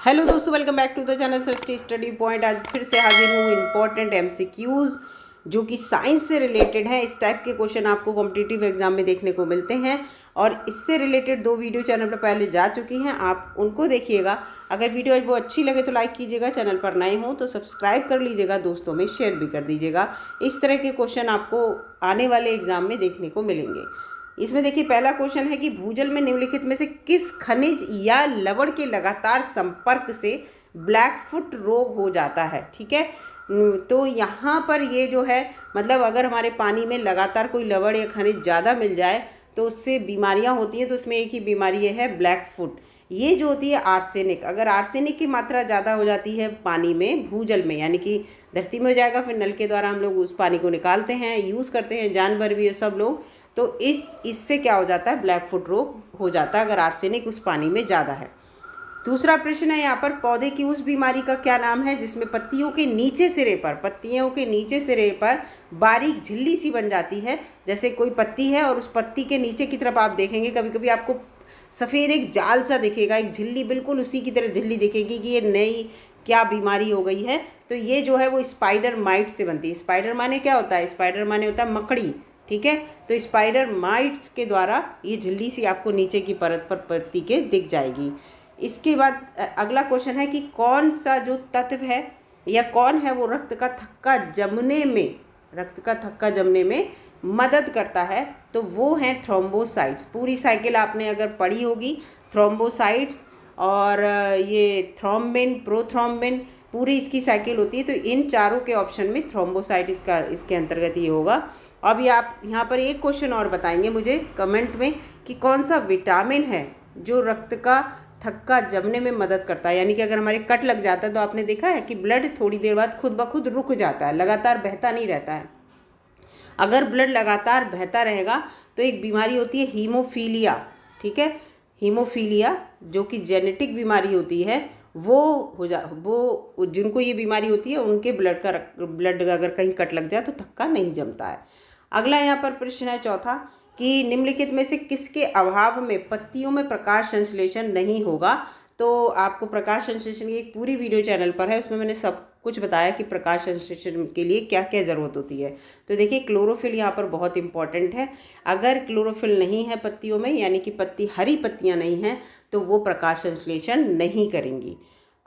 Hello दोस्तों, welcome back to the channel Srishti study point. आज फिर से हाजिर हूँ इम्पॉर्टेंट एमसीक्यूज़ जो कि साइंस से रिलेटेड है। इस टाइप के क्वेश्चन आपको कॉम्पिटिटिव एग्जाम में देखने को मिलते हैं और इससे रिलेटेड 2 वीडियो चैनल पर पहले जा चुकी हैं, आप उनको देखिएगा। अगर वीडियो वो अच्छी लगे तो लाइक कीजिएगा, चैनल पर नए हों तो सब्सक्राइब कर लीजिएगा, दोस्तों में शेयर भी कर दीजिएगा। इस तरह के क्वेश्चन आपको आने वाले एग्जाम में देखने को मिलेंगे। इसमें देखिए, पहला क्वेश्चन है कि भूजल में निम्नलिखित में से किस खनिज या लवण के लगातार संपर्क से ब्लैकफुट रोग हो जाता है। ठीक है, तो यहाँ पर ये जो है, मतलब अगर हमारे पानी में लगातार कोई लवण या खनिज ज़्यादा मिल जाए तो उससे बीमारियाँ होती हैं। तो उसमें एक ही बीमारी ये है, ब्लैकफुट। ये जो होती है आर्सेनिक, अगर आर्सेनिक की मात्रा ज़्यादा हो जाती है पानी में, भूजल में, यानी कि धरती में हो जाएगा, फिर नल के द्वारा हम लोग उस पानी को निकालते हैं, यूज़ करते हैं, जानवर भी सब लोग, तो इससे क्या हो जाता है, ब्लैकफुट रोग हो जाता है अगर आर्सेनिक उस पानी में ज़्यादा है। दूसरा प्रश्न है यहाँ पर, पौधे की उस बीमारी का क्या नाम है जिसमें पत्तियों के नीचे सिरे पर बारीक झिल्ली सी बन जाती है। जैसे कोई पत्ती है और उस पत्ती के नीचे की तरफ आप देखेंगे, कभी कभी आपको सफ़ेद एक जाल सा दिखेगा, एक झिल्ली बिल्कुल उसी की तरह झिल्ली दिखेगी कि ये नई क्या बीमारी हो गई है। तो ये जो है वो स्पाइडर माइट से बनती है। स्पाइडर माने क्या होता है, स्पाइडर माने होता है मकड़ी। ठीक है, तो स्पाइडर माइट्स के द्वारा ये झिल्ली सी आपको नीचे की परत पर पत्ती के दिख जाएगी। इसके बाद अगला क्वेश्चन है कि कौन सा जो तत्व है या कौन है वो रक्त का थक्का जमने में मदद करता है। तो वो हैं थ्रोम्बोसाइट्स। पूरी साइकिल आपने अगर पढ़ी होगी, थ्रोम्बोसाइट्स और ये थ्रोम्बिन, प्रोथ्रोम्बिन, पूरी इसकी साइकिल होती है। तो इन चारों के ऑप्शन में थ्रोम्बोसाइट इसके अंतर्गत ये होगा। अभी आप यहाँ पर एक क्वेश्चन और बताएंगे मुझे कमेंट में कि कौन सा विटामिन है जो रक्त का थक्का जमने में मदद करता है। यानी कि अगर हमारे कट लग जाता है तो आपने देखा है कि ब्लड थोड़ी देर बाद खुद ब खुद रुक जाता है, लगातार बहता नहीं रहता है। अगर ब्लड लगातार बहता रहेगा तो एक बीमारी होती है हीमोफीलिया। ठीक है, हीमोफीलिया जो कि जेनेटिक बीमारी होती है, वो जिनको ये बीमारी होती है उनके ब्लड अगर कहीं कट लग जाए तो थक्का नहीं जमता है। अगला यहाँ पर प्रश्न है चौथा कि निम्नलिखित में से किसके अभाव में पत्तियों में प्रकाश संश्लेषण नहीं होगा। तो आपको प्रकाश संश्लेषण की एक पूरी वीडियो चैनल पर है, उसमें मैंने सब कुछ बताया कि प्रकाश संश्लेषण के लिए क्या क्या ज़रूरत होती है। तो देखिए, क्लोरोफिल यहाँ पर बहुत इंपॉर्टेंट है। अगर क्लोरोफिल नहीं है पत्तियों में, यानी कि हरी पत्तियाँ नहीं हैं, तो वो प्रकाश संश्लेषण नहीं करेंगी।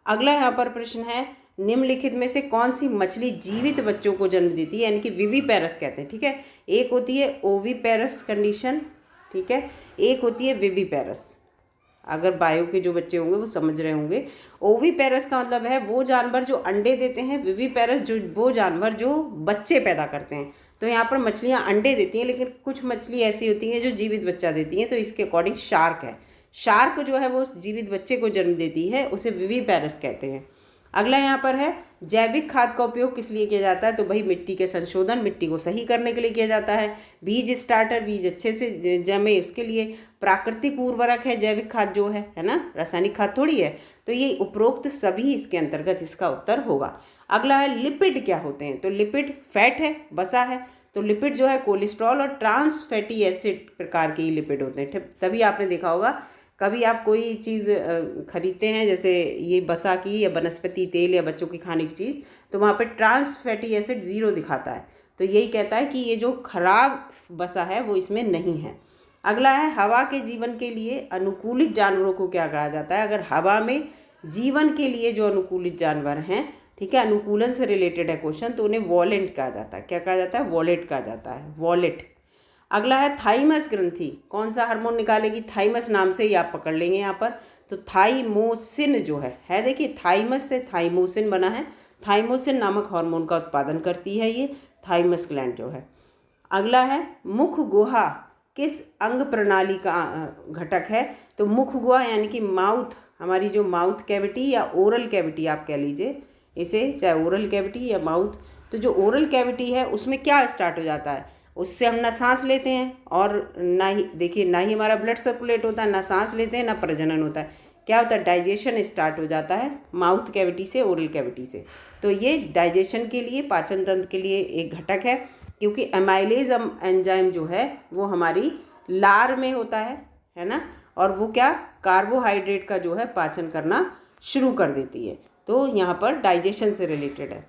अगला यहाँ पर प्रश्न है, निम्नलिखित में से कौन सी मछली जीवित बच्चों को जन्म देती है, यानी कि विविपेरस कहते हैं। ठीक है, एक होती है ओविपेरस कंडीशन, ठीक है, एक होती है विविपेरस। अगर बायो के जो बच्चे होंगे वो समझ रहे होंगे। ओविपेरस का मतलब है वो जानवर जो अंडे देते हैं, विविपेरस जो वो जानवर जो बच्चे पैदा करते हैं। तो यहाँ पर मछलियाँ अंडे देती हैं, लेकिन कुछ मछली ऐसी होती हैं जो जीवित बच्चा देती हैं। तो इसके अकॉर्डिंग शार्क है, शार्क जो है वो जीवित बच्चे को जन्म देती है, उसे विविपेरस कहते हैं। अगला यहाँ पर है, जैविक खाद का उपयोग किस लिए किया जाता है। तो भाई मिट्टी के संशोधन, मिट्टी को सही करने के लिए किया जाता है। बीज स्टार्टर, बीज अच्छे से जमे उसके लिए। प्राकृतिक उर्वरक है जैविक खाद जो है ना, रासायनिक खाद थोड़ी है। तो ये उपरोक्त सभी इसके अंतर्गत इसका उत्तर होगा। अगला है, लिपिड क्या होते हैं। तो लिपिड फैट है, वसा है। तो लिपिड जो है कोलेस्ट्रॉल और ट्रांस फैटी एसिड प्रकार के ही लिपिड होते हैं। तभी आपने देखा होगा, कभी आप कोई चीज़ खरीदते हैं, जैसे ये बसा की या वनस्पति तेल या बच्चों की खाने की चीज़, तो वहाँ पे ट्रांस फैटी एसिड 0 दिखाता है। तो यही कहता है कि ये जो खराब बसा है वो इसमें नहीं है। अगला है, हवा के जीवन के लिए अनुकूलित जानवरों को क्या कहा जाता है। अगर हवा में जीवन के लिए जो अनुकूलित जानवर हैं, ठीक है, अनुकूलन से रिलेटेड है क्वेश्चन, तो उन्हें वॉलेट कहा जाता है। क्या कहा जाता है, वॉलेट कहा जाता है, वॉलेट। अगला है, थाइमस ग्रंथि कौन सा हार्मोन निकालेगी। थाइमस नाम से ही आप पकड़ लेंगे यहाँ पर। तो थाइमोसिन जो है देखिए, थाइमस से थाइमोसिन बना है। थाइमोसिन नामक हार्मोन का उत्पादन करती है ये थाइमस ग्लैंड जो है। अगला है, मुख गुहा किस अंग प्रणाली का घटक है। तो मुख गुहा यानी कि माउथ, हमारी जो माउथ कैविटी या ओरल कैविटी आप कह लीजिए इसे, चाहे ओरल कैविटी या माउथ। तो जो ओरल कैविटी है उसमें क्या स्टार्ट हो जाता है, उससे हम ना सांस लेते हैं और ना ही, देखिए, ना ही हमारा ब्लड सर्कुलेट होता है, ना सांस लेते हैं, ना प्रजनन होता है। क्या होता है, डाइजेशन स्टार्ट हो जाता है माउथ कैविटी से, ओरल कैविटी से। तो ये डाइजेशन के लिए, पाचन तंत्र के लिए एक घटक है, क्योंकि एमाइलेज एंजाइम जो है वो हमारी लार में होता है ना, और वो क्या, कार्बोहाइड्रेट का जो है पाचन करना शुरू कर देती है। तो यहाँ पर डाइजेशन से रिलेटेड है।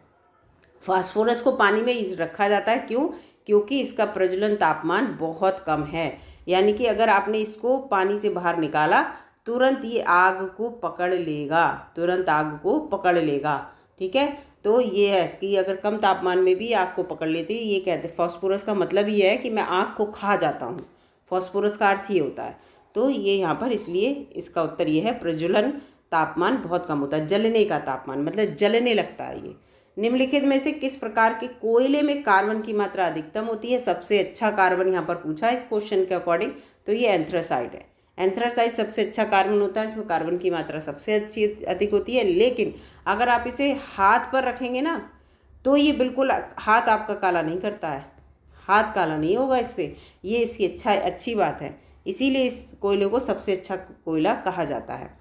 फास्फोरस को पानी में रखा जाता है, क्यों? क्योंकि इसका प्रज्वलन तापमान बहुत कम है, यानी कि अगर आपने इसको पानी से बाहर निकाला तुरंत ये आग को पकड़ लेगा, तुरंत आग को पकड़ लेगा। ठीक है, तो ये है कि अगर कम तापमान में भी आग को पकड़ लेती है। ये कहते हैं फास्फोरस का मतलब ये है कि मैं आग को खा जाता हूँ, फास्फोरस का अर्थ ये होता है। तो ये यहाँ पर इसलिए इसका उत्तर ये है, प्रज्वलन तापमान बहुत कम होता है, जलने का तापमान मतलब जलने लगता है ये। निम्नलिखित में से किस प्रकार के कोयले में कार्बन की मात्रा अधिकतम होती है? सबसे अच्छा कार्बन यहाँ पर पूछा है इस क्वेश्चन के अकॉर्डिंग, तो ये एंथ्रासाइट है। एंथ्रासाइट सबसे अच्छा कार्बन होता है, इसमें कार्बन की मात्रा सबसे अच्छी अधिक होती है। लेकिन अगर आप इसे हाथ पर रखेंगे ना तो ये बिल्कुल हाथ आपका काला नहीं करता है, हाथ काला नहीं होगा इससे, ये इसकी अच्छी बात है, इसीलिए इस कोयले को सबसे अच्छा कोयला कहा जाता है।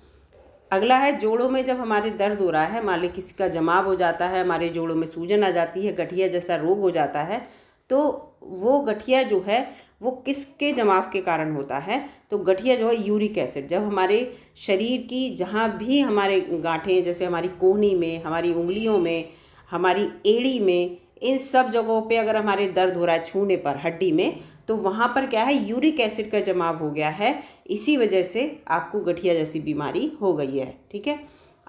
अगला है, जोड़ों में जब हमारे दर्द हो रहा है, मान ली किसी का जमाव हो जाता है, हमारे जोड़ों में सूजन आ जाती है, गठिया जैसा रोग हो जाता है, तो वो गठिया जो है वो किसके जमाव के कारण होता है? तो गठिया जो है यूरिक एसिड, जब हमारे शरीर की जहाँ भी हमारे गांठें, जैसे हमारी कोहनी में, हमारी उंगलियों में, हमारी एड़ी में, इन सब जगहों पे अगर हमारे दर्द हो रहा है छूने पर हड्डी में, तो वहाँ पर क्या है, यूरिक एसिड का जमाव हो गया है, इसी वजह से आपको गठिया जैसी बीमारी हो गई है। ठीक है,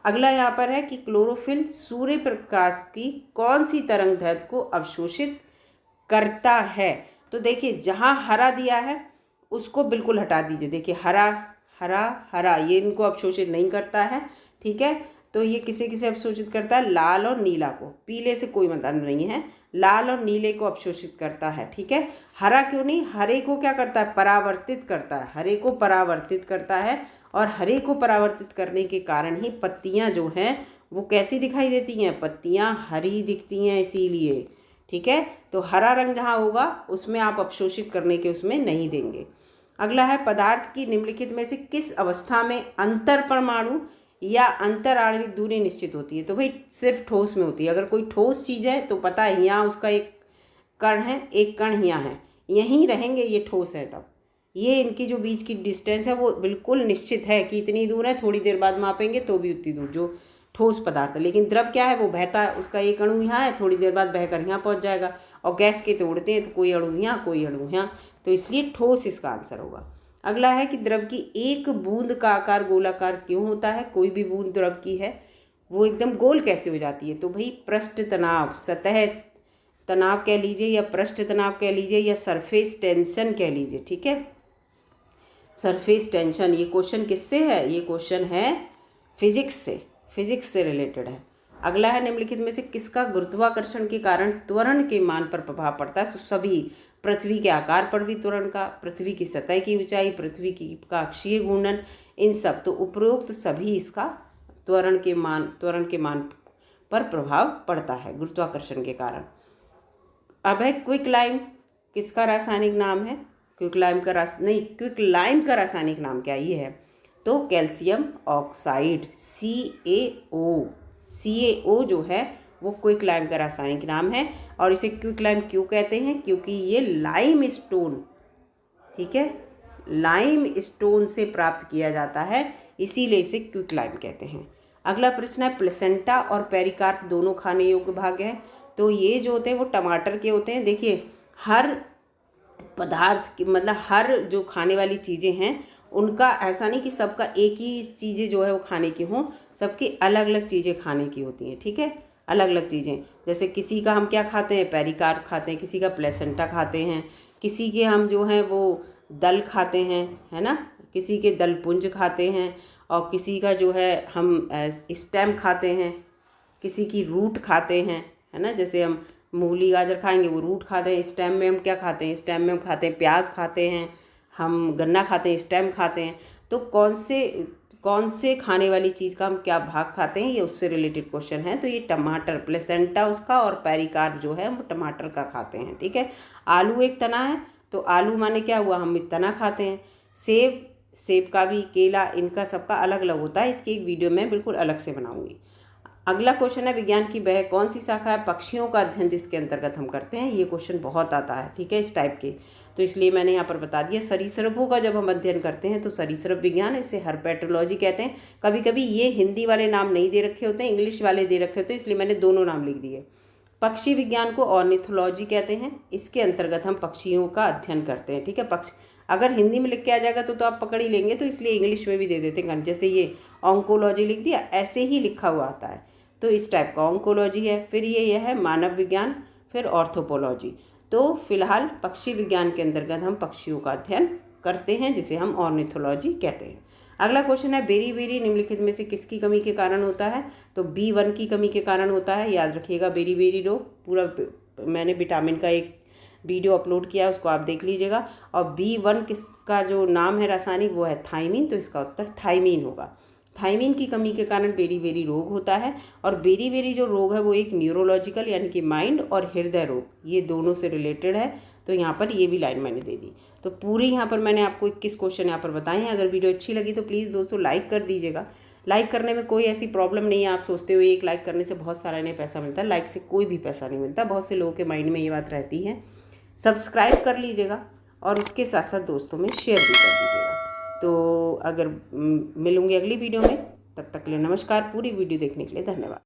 अगला यहाँ पर है कि क्लोरोफिल सूर्य प्रकाश की कौन सी तरंग दैर्ध्य को अवशोषित करता है? तो देखिए जहाँ हरा दिया है उसको बिल्कुल हटा दीजिए। देखिए हरा हरा हरा, ये इनको अवशोषित नहीं करता है। ठीक है, तो ये किसे किसे अवशोषित करता है? लाल और नीला को, पीले से कोई मतलब नहीं है, लाल और नीले को अवशोषित करता है। ठीक है, हरा क्यों नहीं? हरे को क्या करता है? परावर्तित करता है, हरे को परावर्तित करता है, और हरे को परावर्तित करने के कारण ही पत्तियां जो हैं वो कैसी दिखाई देती हैं? पत्तियां हरी दिखती हैं, इसीलिए। ठीक है, तो हरा रंग जहाँ होगा उसमें आप अवशोषित करने के उसमें नहीं देंगे। अगला है, पदार्थ की निम्नलिखित में से किस अवस्था में अंतर परमाणु या अंतर आणविक दूरी निश्चित होती है? तो भाई सिर्फ ठोस में होती है। अगर कोई ठोस चीज़ है तो पता है यहाँ उसका एक कण है, एक कण यहाँ है, यहीं रहेंगे, ये ठोस है, तब ये इनकी जो बीच की डिस्टेंस है वो बिल्कुल निश्चित है कि इतनी दूर है, थोड़ी देर बाद मापेंगे तो भी उतनी दूर, जो ठोस पदार्थ है। लेकिन द्रव क्या है, वो बहता है, उसका एक अणु यहाँ है, थोड़ी देर बाद बहकर यहाँ पहुँच जाएगा। और गैस के तो उड़ते हैं, तो कोई अणु यहाँ कोई अणु यहाँ, तो इसलिए ठोस इसका आंसर होगा। अगला है कि द्रव की एक बूंद का आकार गोलाकार क्यों होता है? कोई भी बूंद द्रव की है वो एकदम गोल कैसे हो जाती है? तो भाई पृष्ठ तनाव, सतह तनाव कह लीजिए, या पृष्ठ तनाव कह लीजिए, या सरफेस टेंशन कह लीजिए। ठीक है, सरफेस टेंशन। ये क्वेश्चन किससे है? ये क्वेश्चन है फिजिक्स से, फिजिक्स से रिलेटेड है। अगला है, निम्नलिखित में से किसका गुरुत्वाकर्षण के कारण त्वरण के मान पर प्रभाव पड़ता है? तो सभी, पृथ्वी के आकार पर भी त्वरण का, पृथ्वी की सतह की ऊंचाई, पृथ्वी की का अक्षीय घूर्णन, इन सब, तो उपरोक्त सभी इसका त्वरण के मान पर प्रभाव पड़ता है गुरुत्वाकर्षण के कारण। अब है क्विकलाइम, किसका रासायनिक नाम है? क्विकलाइम का रासायनिक नाम क्या ये है? तो कैल्शियम ऑक्साइड, CaO जो है वो क्विकलाइम का रासायनिक नाम है। और इसे क्विकलाइम क्यों कहते हैं? क्योंकि ये लाइम स्टोन, ठीक है, लाइम स्टोन से प्राप्त किया जाता है, इसीलिए इसे क्विकलाइम कहते हैं। अगला प्रश्न है, प्लेसेंटा और पेरिकार्प दोनों खाने योग्य भाग हैं। तो ये जो होते हैं वो टमाटर के होते हैं। देखिए हर पदार्थ की, मतलब हर जो खाने वाली चीज़ें हैं उनका ऐसा नहीं कि सबका एक ही चीज़ें जो है वो खाने की हों, सबकी अलग अलग चीज़ें खाने की होती हैं। ठीक है, अलग अलग चीज़ें, जैसे किसी का हम क्या खाते हैं? पेरिकार्प खाते हैं, किसी का प्लेसेंटा खाते हैं, किसी के हम जो हैं वो दल खाते हैं, है ना, किसी के दल पुंज खाते हैं, और किसी का जो है हम स्टेम खाते हैं, किसी की रूट खाते हैं, है ना, जैसे हम मूली गाजर खाएंगे वो रूट खाते हैं। स्टेम में हम क्या खाते हैं? स्टेम में हम खाते हैं प्याज खाते हैं, हम गन्ना खाते हैं, स्टेम खाते हैं। तो कौन से खाने वाली चीज़ का हम क्या भाग खाते हैं, ये उससे रिलेटेड क्वेश्चन है। तो ये टमाटर, प्लेसेंटा उसका, और पेरिकार्प जो है वो टमाटर का खाते हैं। ठीक है, आलू एक तना है, तो आलू माने क्या हुआ? हम तना खाते हैं। सेब का भी, केला, इनका सबका अलग अलग होता है, इसकी एक वीडियो मैं बिल्कुल अलग से बनाऊंगी। अगला क्वेश्चन है, विज्ञान की वह कौन सी शाखा है पक्षियों का अध्ययन जिसके अंतर्गत हम करते हैं? ये क्वेश्चन बहुत आता है, ठीक है, इस टाइप के। तो इसलिए मैंने यहाँ पर बता दिया। सरीसृपों का जब हम अध्ययन करते हैं तो सरीसृप विज्ञान, इसे हर्पेटोलॉजी कहते हैं। कभी कभी ये हिंदी वाले नाम नहीं दे रखे होते हैं, इंग्लिश वाले दे रखे होते हैं, इसलिए मैंने दोनों नाम लिख दिए। पक्षी विज्ञान को ऑर्निथोलॉजी कहते हैं। इसके अंतर्गत हम पक्षियों का अध्ययन करते हैं। ठीक है, पक्षी अगर हिंदी में लिख के आ जाएगा तो आप पकड़ ही लेंगे, तो इसलिए इंग्लिश में भी दे देते हैं। जैसे ये ऑन्कोलॉजी लिख दिया, ऐसे ही लिखा हुआ आता है, तो इस टाइप का ऑन्कोलॉजी है। फिर ये है मानव विज्ञान, फिर ऑर्थोपोलॉजी। तो फिलहाल पक्षी विज्ञान के अंतर्गत हम पक्षियों का अध्ययन करते हैं, जिसे हम ऑर्निथोलॉजी कहते हैं। अगला क्वेश्चन है, बेरी निम्नलिखित में से किसकी कमी के कारण होता है? तो B1 की कमी के कारण होता है। याद रखिएगा, बेरी रोग, पूरा मैंने विटामिन का एक वीडियो अपलोड किया है, उसको आप देख लीजिएगा। और B1 किसका जो नाम है रासायनिक, वो है थाइमीन, तो इसका उत्तर थाइमीन होगा। थाइमीन की कमी के कारण बेरी रोग होता है। और बेरी जो रोग है वो एक न्यूरोलॉजिकल यानी कि माइंड और हृदय रोग, ये दोनों से रिलेटेड है। तो यहाँ पर ये भी लाइन मैंने दे दी। तो पूरी यहाँ पर मैंने आपको 21 क्वेश्चन यहाँ पर बताए हैं। अगर वीडियो अच्छी लगी तो प्लीज़ दोस्तों लाइक कर दीजिएगा। लाइक करने में कोई ऐसी प्रॉब्लम नहीं है। आप सोचते हो एक लाइक करने से बहुत सारा इन्हें पैसा मिलता है, लाइक से कोई भी पैसा नहीं मिलता। बहुत से लोगों के माइंड में ये बात रहती है। सब्सक्राइब कर लीजिएगा और उसके साथ साथ दोस्तों में शेयर भी कर दीजिएगा। तो अगर मिलूँगी अगली वीडियो में, तब तक के लिए नमस्कार। पूरी वीडियो देखने के लिए धन्यवाद।